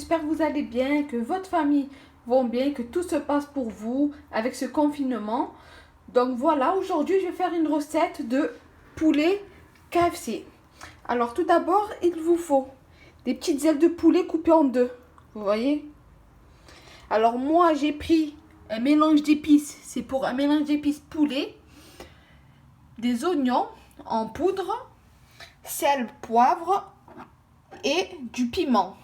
j'espère que vous allez bien, que votre famille va bien, que tout se passe pour vous avec ce confinement. Donc voilà, aujourd'hui je vais faire une recette de poulet KFC. Alors tout d'abord, il vous faut des petites ailes de poulet coupées en deux. Vous voyez? Alors moi j'ai pris un mélange d'épices, c'est pour un mélange d'épices poulet, des oignons en poudre, sel, poivre et du piment.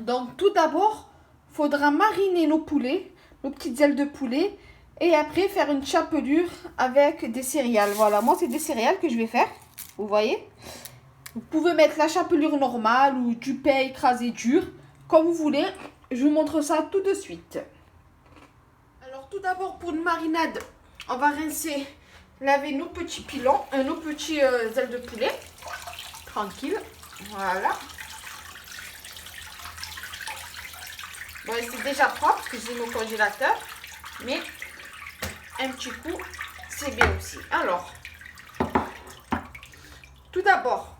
Donc tout d'abord, il faudra mariner nos poulets, nos petites ailes de poulet, et après faire une chapelure avec des céréales. Voilà, moi c'est des céréales que je vais faire, vous voyez. Vous pouvez mettre la chapelure normale ou du pain écrasé dur, comme vous voulez. Je vous montre ça tout de suite. Alors tout d'abord, pour une marinade, on va rincer, laver nos petits pilons, nos petits ailes de poulet. Tranquille, voilà. Bon, c'est déjà propre parce que j'ai mis au congélateur, mais un petit coup, c'est bien aussi. Alors, tout d'abord,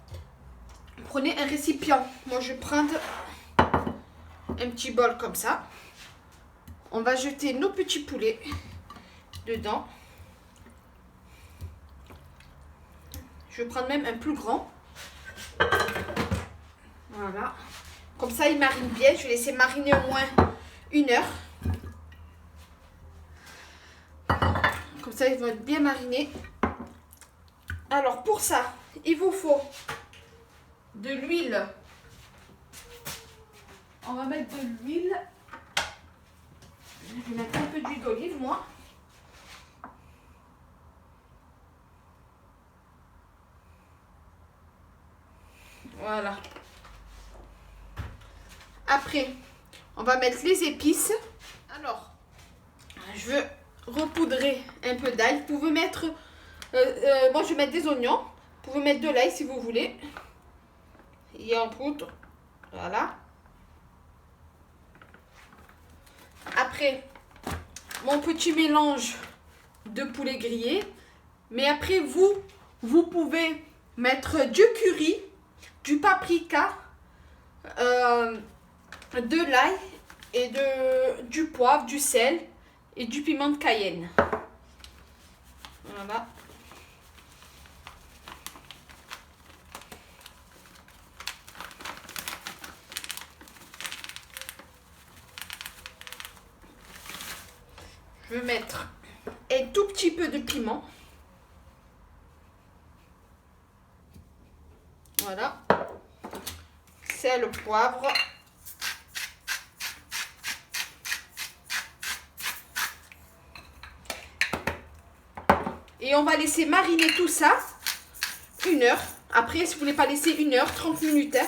prenez un récipient. Moi, je vais prendre un petit bol comme ça. On va jeter nos petits poulets dedans. Je vais prendre même un plus grand. Voilà. Comme ça, il marine bien. Je vais laisser mariner au moins 1 heure. Comme ça, ils vont être bien marinés. Alors, pour ça, il vous faut de l'huile. On va mettre de l'huile. Je vais mettre un peu d'huile d'olive, moi. Voilà. Après, on va mettre les épices. Alors, je veux repoudrer un peu d'ail. Vous pouvez mettre, moi je vais mettre des oignons. Vous pouvez mettre de l'ail si vous voulez. Et en poudre, voilà. Après, mon petit mélange de poulet grillé. Mais après, vous pouvez mettre du curry, du paprika, de l'ail et du poivre, du sel et du piment de Cayenne. Voilà. Je vais mettre un tout petit peu de piment. Voilà. Sel, poivre. Et on va laisser mariner tout ça 1 heure. Après, si vous voulez pas laisser 1 heure, 30 minutes. Hein.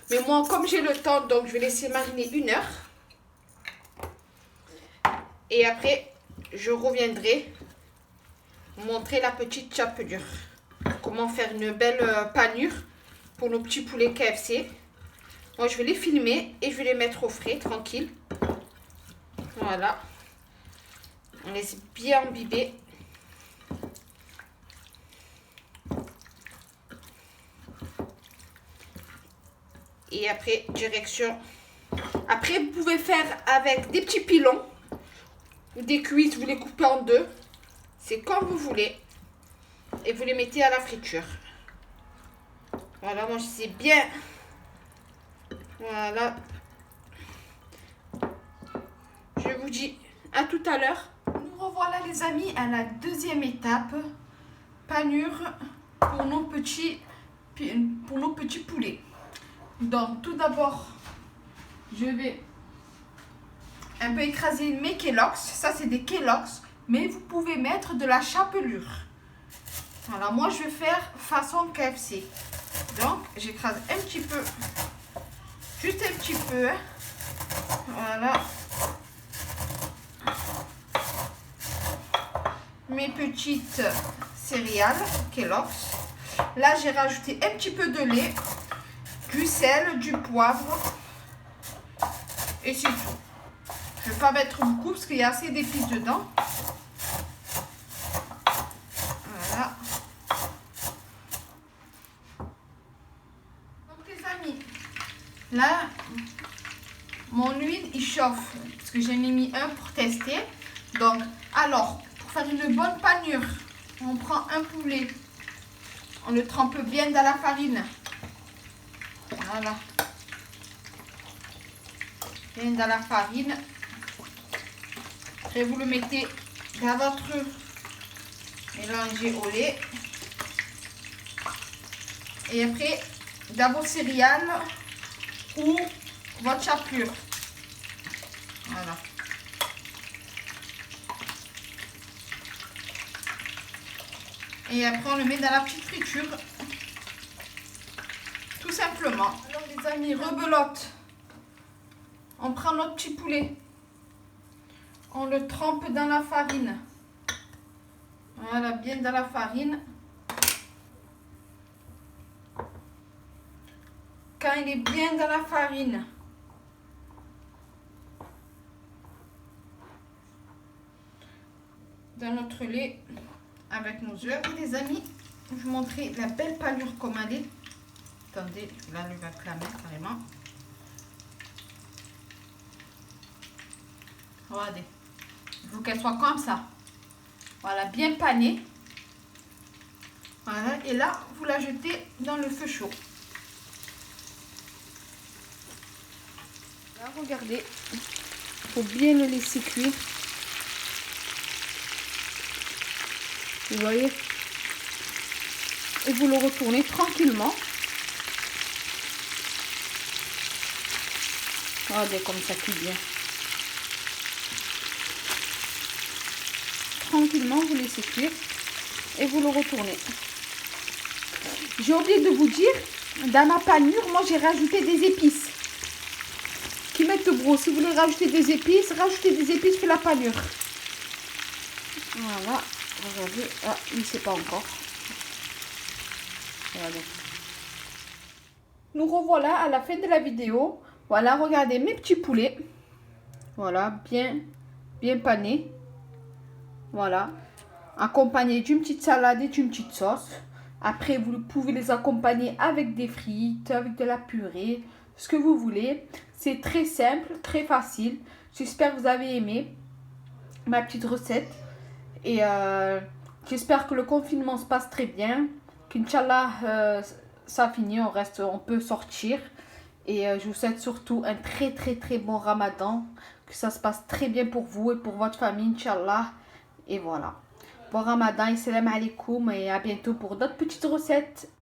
Mais moi, comme j'ai le temps, donc je vais laisser mariner 1 heure. Et après, je reviendrai vous montrer la petite chapelure. Comment faire une belle panure pour nos petits poulets KFC. Moi, je vais les filmer et je vais les mettre au frais, tranquille. Voilà. On laisse bien imbiber. Et après, direction. Après, vous pouvez faire avec des petits pilons ou des cuisses, vous les coupez en deux. C'est comme vous voulez. Et vous les mettez à la friture. Voilà, moi, je sais bien. Voilà. Je vous dis à tout à l'heure. Nous revoilà, les amis, à la deuxième étape. Panure pour nos petits poulets. Donc, tout d'abord, je vais un peu écraser mes Kellogg's. Ça, c'est des Kellogg's, mais vous pouvez mettre de la chapelure. Alors, moi, je vais faire façon KFC. Donc, j'écrase un petit peu, juste un petit peu. Hein. Voilà. Mes petites céréales Kellogg's. Là, j'ai rajouté un petit peu de lait, du sel, du poivre et c'est tout. Je ne vais pas mettre beaucoup parce qu'il y a assez d'épices dedans. Voilà. Donc les amis, là, mon huile, il chauffe. Parce que j'en ai mis un pour tester. Donc, alors, pour faire une bonne panure, on prend un poulet. On le trempe bien dans la farine. Voilà. Bien dans la farine. Après, vous le mettez dans votre mélangé au lait. Et après, dans vos céréales ou votre chapelure. Voilà. Et après, on le met dans la petite friture. Tout simplement. Alors, les amis, rebelote. On prend notre petit poulet. On le trempe dans la farine. Voilà, bien dans la farine. Quand il est bien dans la farine, dans notre lait avec nos œufs. Et les amis, je vous montrer la belle panure comme elle est. Attendez, là, je vais avec la main carrément. Regardez. Il faut qu'elle soit comme ça. Voilà, bien panée. Voilà, et là, vous la jetez dans le feu chaud. Là, regardez. Il faut bien le laisser cuire. Vous voyez? Et vous le retournez tranquillement. Regardez comme ça cuit bien. Tranquillement, vous laissez cuire et vous le retournez. J'ai oublié de vous dire, dans ma panure, moi j'ai rajouté des épices. Qui mettent gros. Si vous voulez rajouter des épices, rajoutez des épices sur la panure. Voilà. Regardez. Ah, il ne sait pas encore. Regardez. Nous revoilà à la fin de la vidéo. Voilà, regardez mes petits poulets. Voilà, bien panés. Voilà. Accompagné d'une petite salade et d'une petite sauce. Après, vous pouvez les accompagner avec des frites, avec de la purée, ce que vous voulez. C'est très simple, très facile. J'espère que vous avez aimé ma petite recette. Et j'espère que le confinement se passe très bien. Qu'Inch'Allah, ça finit, on peut sortir. Et je vous souhaite surtout un très bon Ramadan. Que ça se passe très bien pour vous et pour votre famille, Inch'Allah. Et voilà. Bon Ramadan, salam alaikum et à bientôt pour d'autres petites recettes.